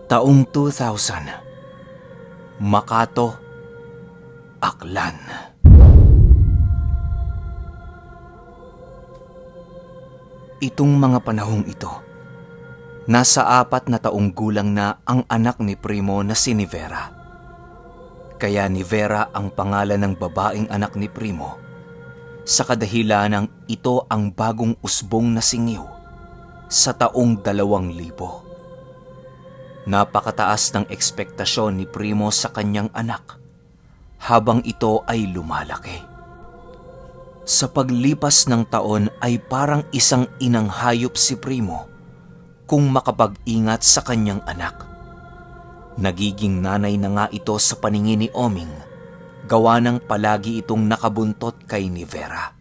Taong 2000, Makato, Aklan. Itong mga panahong ito, nasa 4 na taong gulang na ang anak ni Primo na si Nivera. Kaya Nivera ang pangalan ng babaeng anak ni Primo sa kadahilanang ito ang bagong usbong na singiw sa taong 2000. Napakataas ng ekspektasyon ni Primo sa kanyang anak habang ito ay lumalaki. Sa paglipas ng taon ay parang isang inang hayop si Primo kung makapag-ingat sa kanyang anak. Nagiging nanay na nga ito sa paningin ni Oming, gawa ng palagi itong nakabuntot kay Nivera.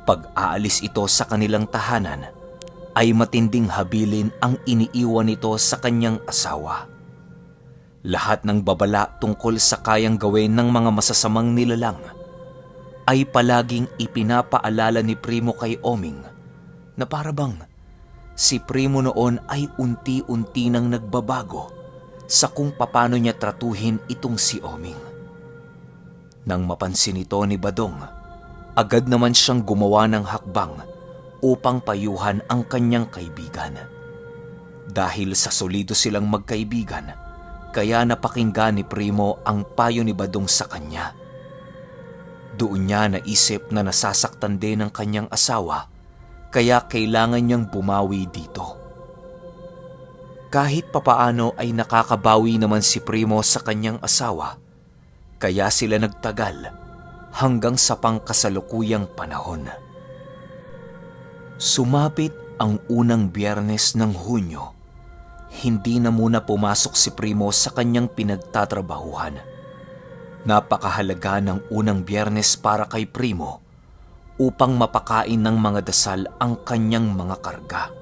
Pag-aalis ito sa kanilang tahanan, ay matinding habilin ang iniiwan nito sa kanyang asawa. Lahat ng babala tungkol sa kayang gawin ng mga masasamang nilalang ay palaging ipinapaalala ni Primo kay Oming na parabang si Primo noon ay unti-unti nang nagbabago sa kung paano niya tratuhin itong si Oming. Nang mapansin ito ni Badong, agad naman siyang gumawa ng hakbang upang payuhan ang kanyang kaibigan. Dahil sa solido silang magkaibigan, kaya napakinggan ni Primo ang payo ni Badong sa kanya. Doon niya naisip na nasasaktan din ang kanyang asawa, kaya kailangan niyang bumawi dito. Kahit papaano ay nakakabawi naman si Primo sa kanyang asawa, kaya sila nagtagal hanggang sa pangkasalukuyang panahon. Sumapit ang unang Biyernes ng Hunyo. Hindi na muna pumasok si Primo sa kanyang pinagtatrabahuhan. Napakahalaga ng unang Biyernes para kay Primo upang mapakain ng mga dasal ang kanyang mga karga.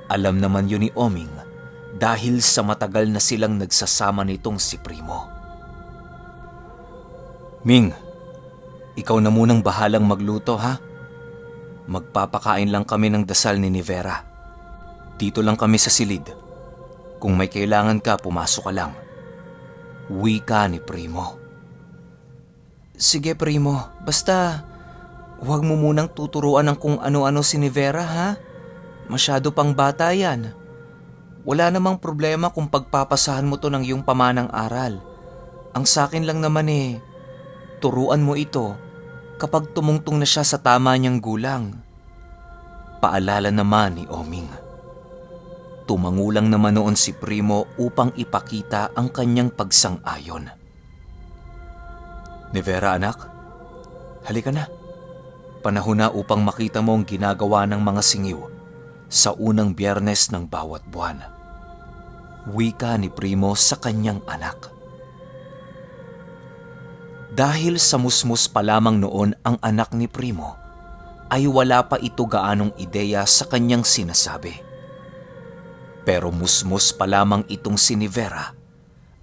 Alam naman yun ni Oming dahil sa matagal na silang nagsasama nitong si Primo. Ming, ikaw na munang bahalang magluto ha? Magpapakain lang kami ng dasal ni Nivera. Dito lang kami sa silid. Kung may kailangan ka, pumasok ka lang. Wika ni Primo. Sige Primo, basta huwag mo munang tuturuan ng kung ano-ano si Nivera ha? Masyado pang bata yan. Wala namang problema kung pagpapasahan mo to ng iyong pamanang aral. Ang sakin lang naman turuan mo ito kapag tumungtong na siya sa tama niyang gulang. Paalala naman ni Oming. Tumangulang naman noon si Primo upang ipakita ang kanyang pagsang-ayon. Nivera anak, halika na. Panahon na upang makita mo ang ginagawa ng mga singiw sa unang Biyernes ng bawat buwan. Wika ni Primo sa kanyang anak. Dahil sa musmus pa lamang noon ang anak ni Primo, ay wala pa ito gaanong ideya sa kanyang sinasabi. Pero musmus pa lamang itong si Nivera,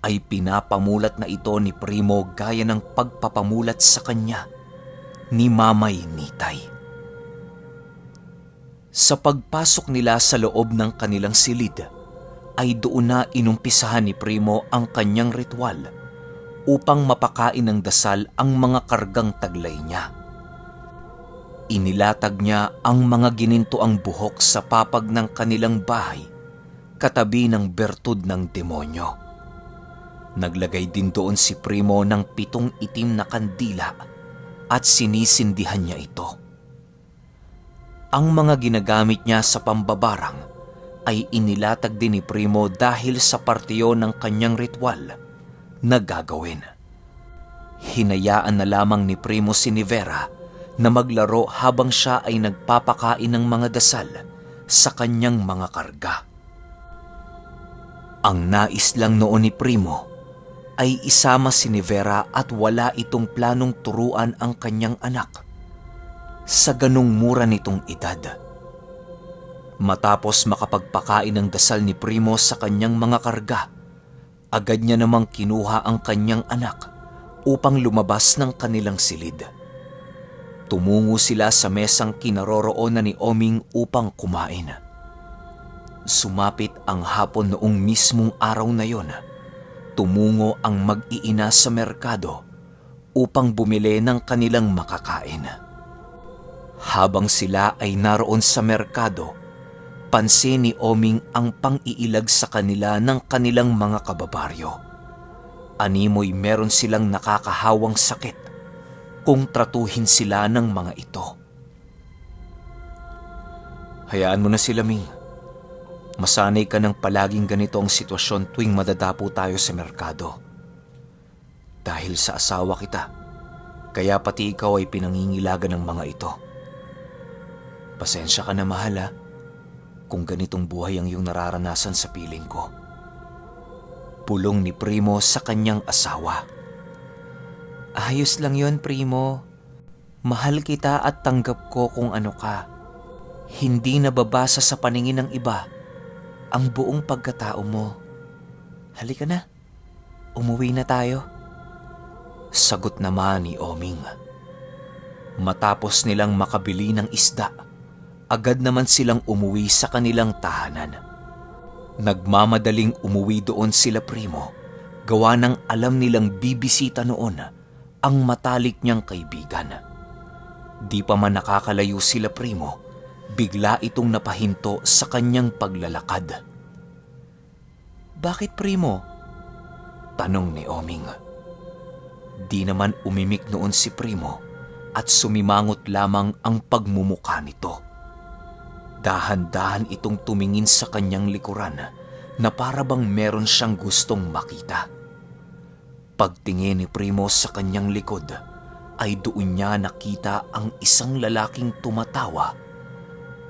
ay pinapamulat na ito ni Primo gaya ng pagpapamulat sa kanya ni Mamay Nitay. Sa pagpasok nila sa loob ng kanilang silid, ay doon na inumpisahan ni Primo ang kanyang ritual upang mapakain ng dasal ang mga kargang taglay niya. Inilatag niya ang mga ginintoang buhok sa papag ng kanilang bahay, katabi ng bertud ng demonyo. Naglagay din doon si Primo ng 7 itim na kandila at sinisindihan niya ito. Ang mga ginagamit niya sa pambabarang ay inilatag din ni Primo dahil sa partiyo ng kanyang ritual na gagawin. Hinayaan na lamang ni Primo si Nivera na maglaro habang siya ay nagpapakain ng mga dasal sa kanyang mga karga. Ang nais lang noon ni Primo ay isama si Nivera at wala itong planong turuan ang kanyang anak sa ganung mura nitong edad. Matapos makapagpakain ng dasal ni Primo sa kanyang mga karga, agad niya namang kinuha ang kanyang anak upang lumabas ng kanilang silid. Tumungo sila sa mesang kinaroroonan ni Oming upang kumain. Sumapit ang hapon noong mismong araw na yon. Tumungo ang mag-iina sa merkado upang bumili ng kanilang makakain. Habang sila ay naroon sa merkado, pansin ni Oming ang pang-iilag sa kanila ng kanilang mga kababaryo. Animoy meron silang nakakahawang sakit kung tratuhin sila ng mga ito. Hayaan mo na sila, Ming. Masanay ka ng palaging ganito ang sitwasyon tuwing madadapo tayo sa merkado. Dahil sa asawa kita, kaya pati ikaw ay pinangingilagan ng mga ito. Pasensya ka na, mahal, kung ganitong buhay ang iyong nararanasan sa piling ko. Pulong ni Primo sa kanyang asawa. Ayos lang yon, Primo. Mahal kita at tanggap ko kung ano ka. Hindi nababasa sa paningin ng iba ang buong pagkatao mo. Halika na, umuwi na tayo. Sagot naman ni Oming. Matapos nilang makabili ng isda, agad naman silang umuwi sa kanilang tahanan. Nagmamadaling umuwi doon sila Primo, gawa ng alam nilang bibisita noon ang matalik niyang kaibigan. Di pa man nakakalayo sila Primo, bigla itong napahinto sa kanyang paglalakad. Bakit, Primo? Tanong ni Oming. Di naman umimik noon si Primo at sumimangot lamang ang pagmumukha nito. Dahan-dahan itong tumingin sa kanyang likuran na para bang meron siyang gustong makita. Pagtingin ni Primo sa kanyang likod ay doon niya nakita ang isang lalaking tumatawa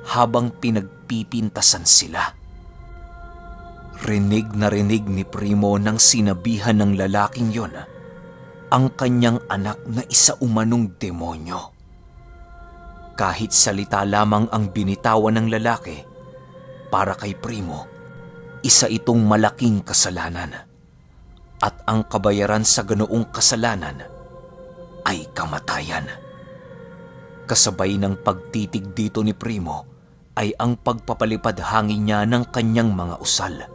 habang pinagpipintasan sila. Rinig na rinig ni Primo nang sinabihan ng lalaking yon ang kanyang anak na isa umanong demonyo. Kahit salita lamang ang binitawan ng lalaki, para kay Primo, isa itong malaking kasalanan. At ang kabayaran sa ganoong kasalanan ay kamatayan. Kasabay ng pagtitig dito ni Primo ay ang pagpapalipad hangin niya ng kanyang mga usal.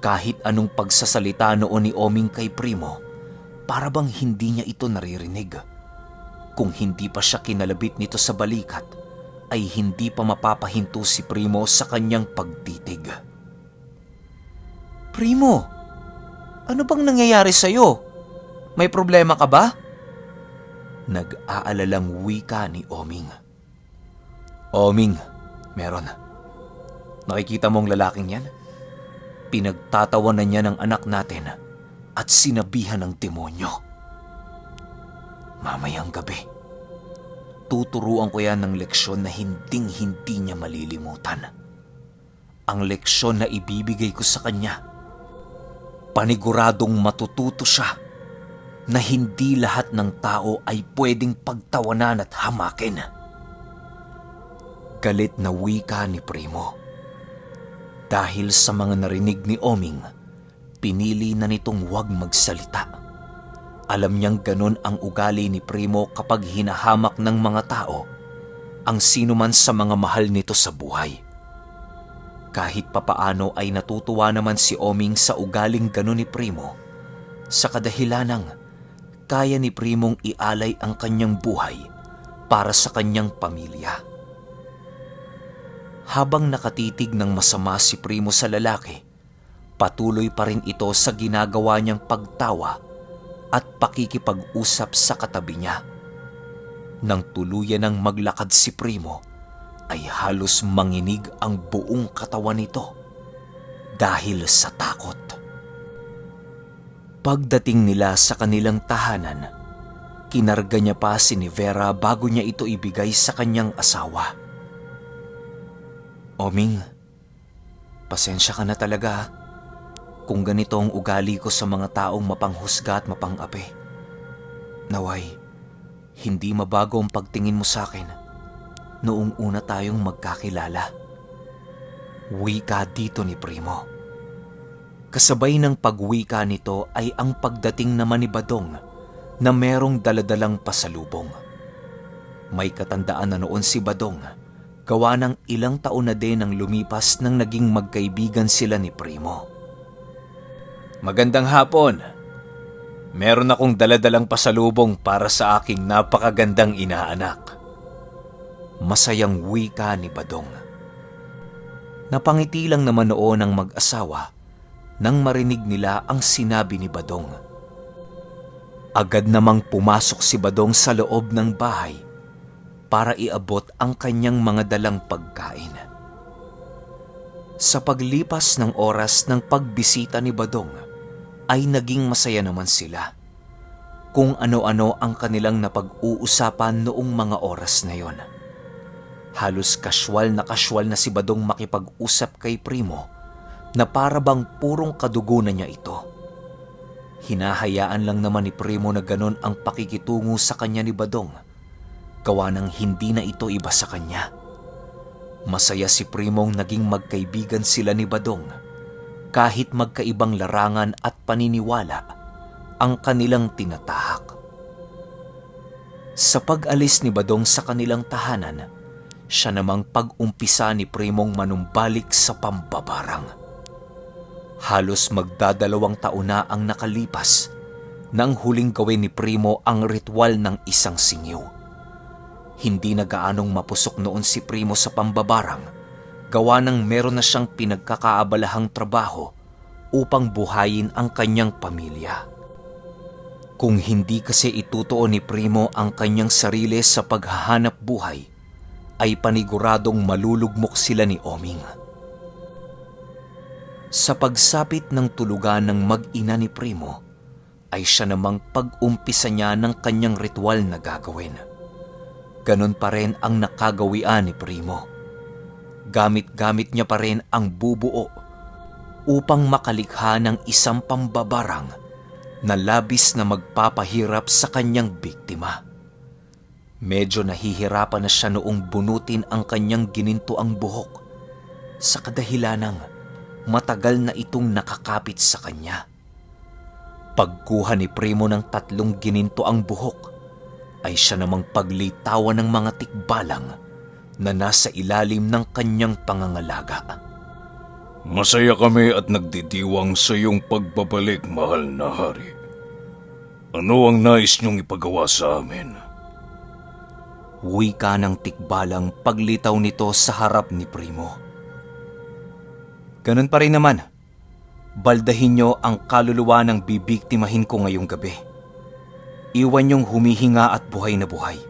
Kahit anong pagsasalita noon ni Oming kay Primo, para bang hindi niya ito naririnig. Kung hindi pa siya kinalabit nito sa balikat, ay hindi pa mapapahinto si Primo sa kanyang pagtitig. Primo, ano bang nangyayari sa'yo? May problema ka ba? Nag-aalalang wika ni Oming. Oming, meron. Nakikita mo ang lalaking yan? Pinagtatawanan niya ng anak natin at sinabihan ng demonyo. Mamayang gabi, tuturuan ko yan ng leksyon na hinding-hindi niya malilimutan. Ang leksyon na ibibigay ko sa kanya, paniguradong matututo siya na hindi lahat ng tao ay pwedeng pagtawanan at hamakin. Galit na wika ni Primo. Dahil sa mga narinig ni Oming, pinili na nitong huwag magsalita. Alam niyang ganon ang ugali ni Primo kapag hinahamak ng mga tao ang sinuman sa mga mahal nito sa buhay. Kahit papaano ay natutuwa naman si Oming sa ugaling ganon ni Primo, sa kadahilanang kaya ni Primong ialay ang kanyang buhay para sa kanyang pamilya. Habang nakatitig ng masama si Primo sa lalaki, patuloy pa rin ito sa ginagawa niyang pagtawa at pakikipag-usap sa katabi niya. Nang tuluyan ng maglakad si Primo, ay halos manginig ang buong katawan nito dahil sa takot. Pagdating nila sa kanilang tahanan, kinarga niya pa si Vera bago niya ito ibigay sa kanyang asawa. Oming, pasensya ka na talaga kung ganito ang ugali ko sa mga taong mapanghusga at mapang-api. Naway, hindi mabago ang pagtingin mo sa akin noong una tayong magkakilala. Wika dito ni Primo. Kasabay ng pagwika nito ay ang pagdating naman ni Badong na merong daladalang pasalubong. May katandaan na noon si Badong gawa ng ilang taon na din ang lumipas nang naging magkaibigan sila ni Primo. Magandang hapon. Meron akong daladalang pasalubong para sa aking napakagandang inaanak. Masayang wika ni Badong. Napangiti lang naman noon ang mag-asawa nang marinig nila ang sinabi ni Badong. Agad namang pumasok si Badong sa loob ng bahay para iabot ang kanyang mga dalang pagkain. Sa paglipas ng oras ng pagbisita ni Badong, ay naging masaya naman sila. Kung ano-ano ang kanilang napag-uusapan noong mga oras na yon. Halos kasywal na si Badong makipag-usap kay Primo na para bang purong kadugo na niya ito. Hinahayaan lang naman ni Primo na ganon ang pakikitungo sa kanya ni Badong, gawa ng hindi na ito iba sa kanya. Masaya si Primong naging magkaibigan sila ni Badong, kahit magkaibang larangan at paniniwala ang kanilang tinatahak. Sa pag-alis ni Badong sa kanilang tahanan, siya namang pag-umpisa ni Primong manumbalik sa pambabarang. Halos magdadalawang taon na ang nakalipas nang huling gawin ni Primo ang ritual ng isang singiw. Hindi na gaanong mapusok noon si Primo sa pambabarang, gawa ng meron na siyang pinagkakaabalahang trabaho upang buhayin ang kanyang pamilya. Kung hindi kasi itutuon ni Primo ang kanyang sarili sa paghahanap buhay, ay paniguradong malulugmok sila ni Oming. Sa pagsapit ng tulugan ng mag-ina ni Primo, ay siya namang pag-umpisa niya ng kanyang ritual na gagawin. Ganon pa rin ang nakagawian ni Primo. Gamit-gamit niya pa rin ang bubuo upang makalikha ng isang pambabarang na labis na magpapahirap sa kanyang biktima. Medyo nahihirapan na siya noong bunutin ang kanyang ginintoang buhok sa kadahilanang matagal na itong nakakapit sa kanya. Pagkuha ni Primo ng 3 ginintoang buhok, ay siya namang paglitawan ng mga tikbalang na nasa ilalim ng kanyang pangangalaga. Masaya kami at nagdidiwang sa iyong pagbabalik, mahal na hari. Ano ang nais niyong ipagawa sa amin? Wika ng tikbalang paglitaw nito sa harap ni Primo. Ganun pa rin naman. Baldahin niyo ang kaluluwa ng bibiktimahin ko ngayong gabi. Iwan niyong humihinga at buhay na buhay.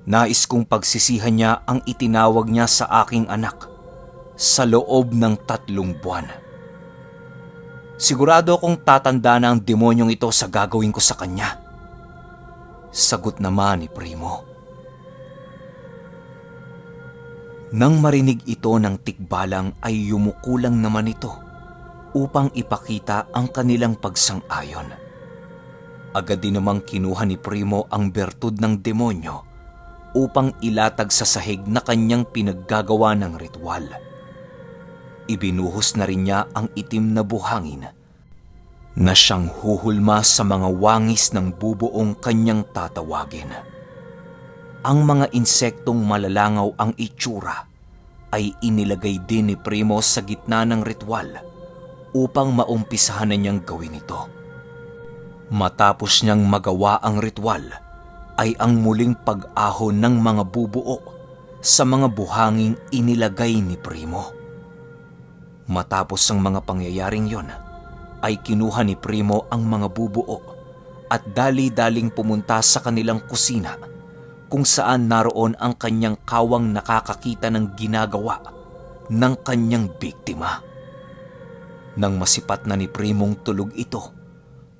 Nais kong pagsisihan niya ang itinawag niya sa aking anak sa loob ng 3 buwan. Sigurado akong tatanda na ang demonyong ito sa gagawin ko sa kanya. Sagot naman ni Primo. Nang marinig ito ng tikbalang ay yumukulang naman ito upang ipakita ang kanilang pagsang-ayon. Agad din namang kinuha ni Primo ang bertud ng demonyo upang ilatag sa sahig na kanyang pinaggagawa ng ritual. Ibinuhos na rin niya ang itim na buhangin na siyang huhulma sa mga wangis ng bubuong kanyang tatawagin. Ang mga insektong malalangaw ang itsura ay inilagay din ni Primo sa gitna ng ritual upang maumpisahan na niyang gawin ito. Matapos niyang magawa ang ritual, ay ang muling pag-ahon ng mga bubuo sa mga buhanging inilagay ni Primo. Matapos ang mga pangyayaring yon, ay kinuha ni Primo ang mga bubuo at dali-daling pumunta sa kanilang kusina kung saan naroon ang kanyang kawang nakakakita ng ginagawa ng kanyang biktima. Nang masipat na ni Primong tulog ito,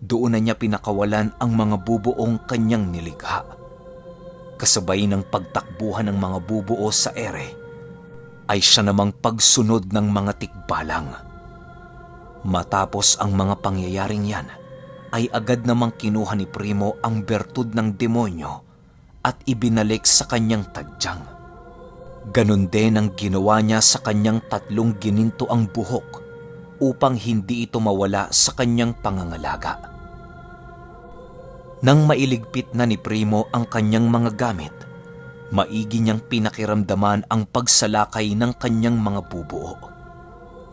doon na niya pinakawalan ang mga bubuong kanyang nilikha. Kasabay ng pagtakbuhan ng mga bubuo sa ere, ay siya namang pagsunod ng mga tikbalang. Matapos ang mga pangyayaring yan, ay agad namang kinuha ni Primo ang bertud ng demonyo at ibinalik sa kanyang tadyang. Ganon din ang ginawa niya sa kanyang 3 ginintoang buhok upang hindi ito mawala sa kanyang pangangalaga. Nang mailigpit na ni Primo ang kanyang mga gamit, Maigi niyang pinakiramdaman ang pagsalakay ng kanyang mga bubuo.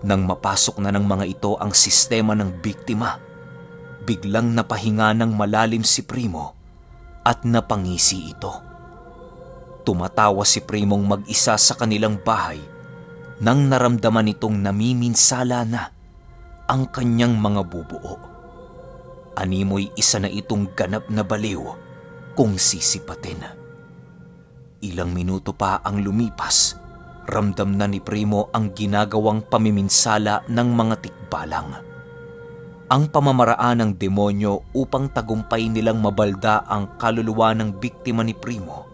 Nang mapasok na ng mga ito ang sistema ng biktima, biglang napahinga ng malalim si Primo at napangisi ito. Tumatawa si Primong mag-isa sa kanilang bahay nang naramdaman nitong namiminsala na ang kanyang mga bubuo. Animoy isa na itong ganap na baliw kung sisipatin. Ilang minuto pa ang lumipas, ramdam na ni Primo ang ginagawang pamiminsala ng mga tikbalang. Ang pamamaraan ng demonyo upang tagumpay nilang mabalda ang kaluluwa ng biktima ni Primo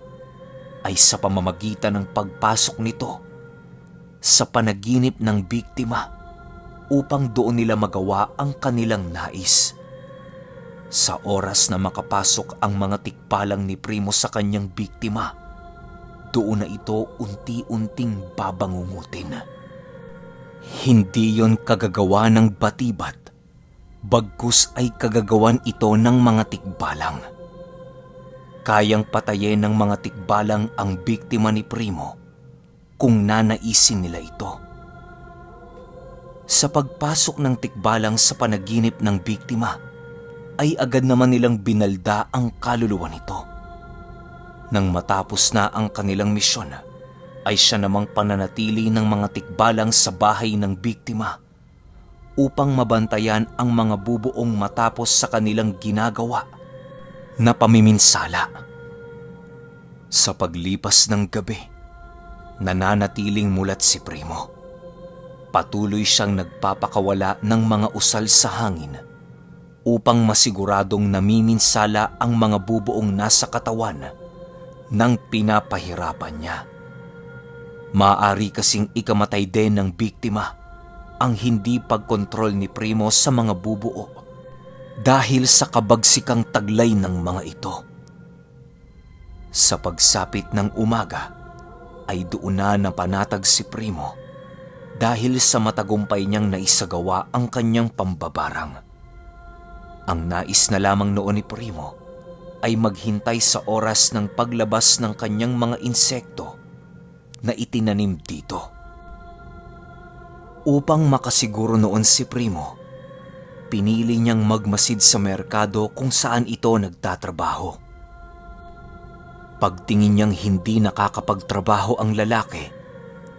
ay sa pamamagitan ng pagpasok nito sa panaginip ng biktima upang doon nila magawa ang kanilang nais. Sa oras na makapasok ang mga tikbalang ni Primo sa kanyang biktima, doon na ito unti-unting babangungutin. Hindi yon kagagawa ng batibat, bagkus ay kagagawan ito ng mga tikbalang. Kayang patayin ng mga tikbalang ang biktima ni Primo kung nanaisin nila ito. Sa pagpasok ng tikbalang sa panaginip ng biktima, ay agad naman nilang binalda ang kaluluwa nito. Nang matapos na ang kanilang misyon, ay siya namang pananatili ng mga tikbalang sa bahay ng biktima upang mabantayan ang mga bubuong matapos sa kanilang ginagawa na pamiminsala. Sa paglipas ng gabi, nananatiling mulat si Primo. Patuloy siyang nagpapakawala ng mga usal sa hangin upang masiguradong namiminsala ang mga bubuong nasa katawan ng pinapahirapan niya. Maaari kasing ikamatay din ng biktima ang hindi pagkontrol ni Primo sa mga bubuo dahil sa kabagsikang taglay ng mga ito. Sa pagsapit ng umaga ay doon na napanatag si Primo dahil sa matagumpay niyang naisagawa ang kanyang pambabarang. Ang nais na lamang noon ni Primo ay maghintay sa oras ng paglabas ng kanyang mga insekto na itinanim dito. Upang makasiguro noon si Primo, pinili niyang magmasid sa merkado kung saan ito nagtatrabaho. Pagtingin niyang hindi nakakapagtrabaho ang lalaki,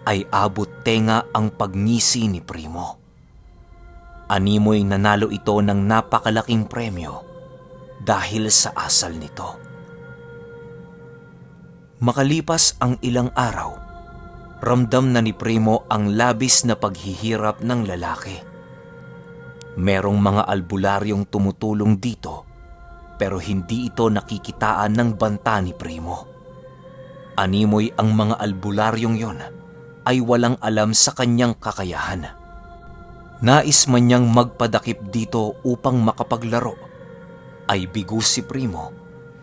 ay abot tenga ang pagngisi ni Primo. Animoy nanalo ito ng napakalaking premyo dahil sa asal nito. Makalipas ang ilang araw, ramdam na ni Primo ang labis na paghihirap ng lalaki. Merong mga albularyong tumutulong dito pero hindi ito nakikitaan ng banta ni Primo. Animoy ang mga albularyong yon ay walang alam sa kanyang kakayahan. Nais man niyang magpadakip dito upang makapaglaro, ay bigo si Primo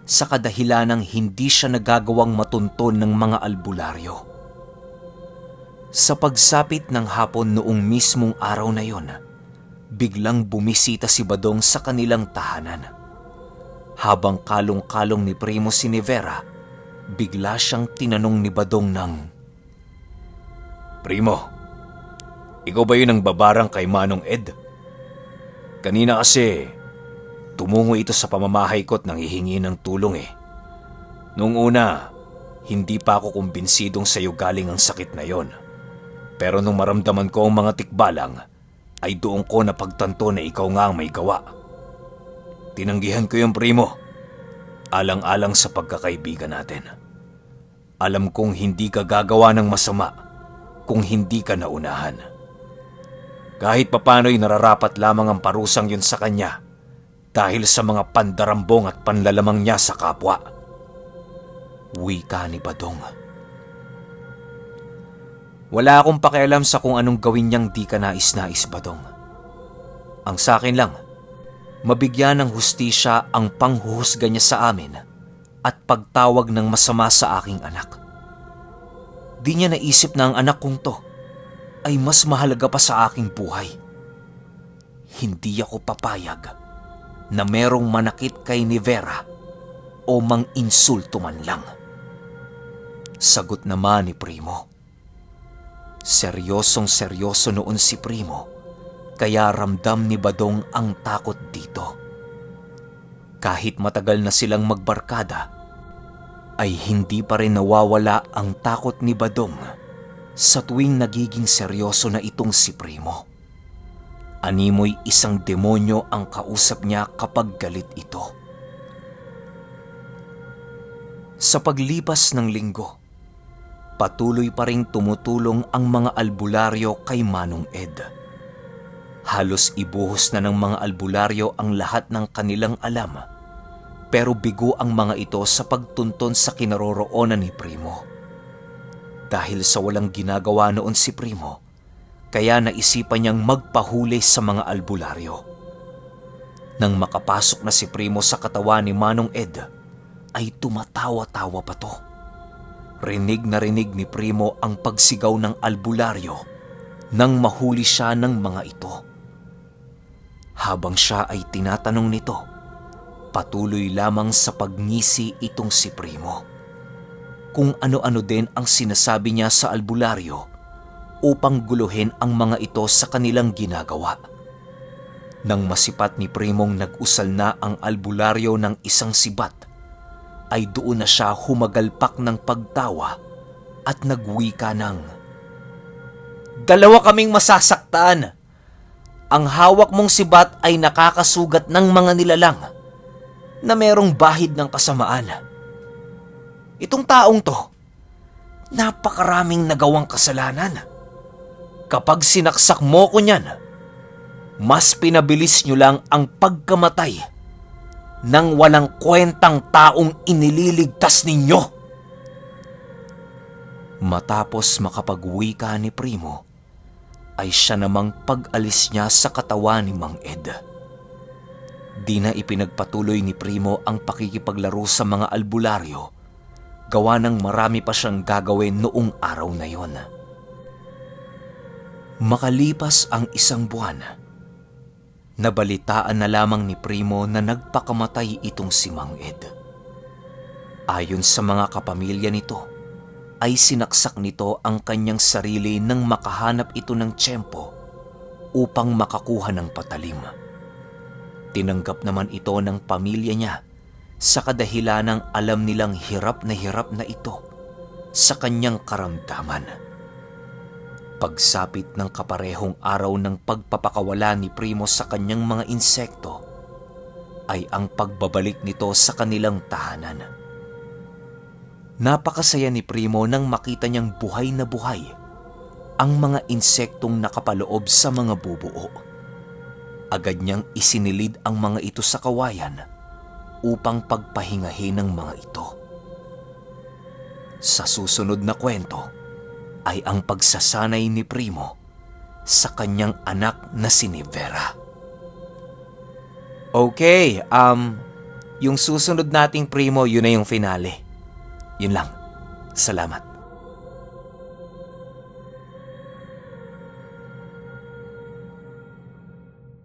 sa kadahilanang hindi siya nagagawang matunton ng mga albularyo. Sa pagsapit ng hapon noong mismong araw na yon, biglang bumisita si Badong sa kanilang tahanan. Habang kalong-kalong ni Primo si Nevera, bigla siyang tinanong ni Badong ng, Primo, ikaw ba yun ang babarang kay Manong Ed? Kanina kasi, tumungo ito sa pamamahay ko at nanghihingi ng tulong eh. Noong una, hindi pa ako kumbinsidong sa'yo galing ang sakit na yon. Pero nung maramdaman ko ang mga tikbalang, ay doon ko napagtanto na ikaw nga ang may gawa. Tinanggihan ko yung Primo, alang-alang sa pagkakaibigan natin. Alam kong hindi ka gagawa ng masama kung hindi ka naunahan. Kahit papano'y nararapat lamang ang parusang yun sa kanya dahil sa mga pandarambong at panlalamang niya sa kapwa. Wika ni Badong. Wala akong pakialam sa kung anong gawin niyang di ka nais-nais, Badong. Ang sa akin lang, mabigyan ng hustisya ang panghuhusga niya sa amin at pagtawag ng masama sa aking anak. Di niya naisip na ang anak kong to ay mas mahalaga pa sa aking buhay. Hindi ako papayag na merong manakit kay Nevera o mang-insulto man lang. Sagot naman ni Primo. Seryosong seryoso noon si Primo, kaya ramdam ni Badong ang takot dito. Kahit matagal na silang magbarkada, ay hindi pa rin nawawala ang takot ni Badong sa tuwing nagiging seryoso na itong si Primo. Animoy isang demonyo ang kausap niya kapag galit ito. Sa paglipas ng linggo, patuloy pa ring tumutulong ang mga albularyo kay Manong Ed. Halos ibuhos na ng mga albularyo ang lahat ng kanilang alam, pero bigo ang mga ito sa pagtunton sa kinaroroonan ni Primo. Dahil sa walang ginagawa noon si Primo, kaya naisipan niyang magpahuli sa mga albularyo. Nang makapasok na si Primo sa katawan ni Manong Ed, ay tumatawa-tawa pa to. Rinig na rinig ni Primo ang pagsigaw ng albularyo nang mahuli siya ng mga ito. Habang siya ay tinatanong nito, patuloy lamang sa pagngisi itong si Primo. Kung ano-ano din ang sinasabi niya sa albularyo upang guluhin ang mga ito sa kanilang ginagawa. Nang masipat ni Primong nag-usal na ang albularyo ng isang sibat, ay doon na siya humagalpak ng pagtawa at nagwika ng, "Dalawa kaming masasaktan. Ang hawak mong sibat ay nakakasugat ng mga nilalang na merong bahid ng kasamaan. Itong taong to, napakaraming nagawang kasalanan. Kapag sinaksak mo ko niyan, mas pinabilis nyo lang ang pagkamatay ng walang kwentang taong inililigtas ninyo." Matapos makapagwika ni Primo, ay siya namang pag-alis niya sa katawan ni Mang Ed. Di na ipinagpatuloy ni Primo ang pakikipaglaro sa mga albularyo, gawa ng marami pa siyang gagawin noong araw na yon. Makalipas ang isang buwan, nabalitaan na lamang ni Primo na nagpakamatay itong si Mang Ed. Ayon sa mga kapamilya nito, ay sinaksak nito ang kanyang sarili nang makahanap ito ng tiyempo upang makakuha ng patalim. Tinanggap naman ito ng pamilya niya sa kadahilanang alam nilang hirap na ito sa kanyang karamdaman. Pagsapit ng kaparehong araw ng pagpapakawala ni Primo sa kanyang mga insekto, ay ang pagbabalik nito sa kanilang tahanan. Napakasaya ni Primo nang makita niyang buhay na buhay ang mga insektong nakapaloob sa mga bubuo. Agad niyang isinilid ang mga ito sa kawayan upang pagpahingahin ng mga ito. Sa susunod na kwento ay ang pagsasanay ni Primo sa kanyang anak na si Vera. Okay, yung susunod nating Primo, yun na yung finale. Yun lang. Salamat.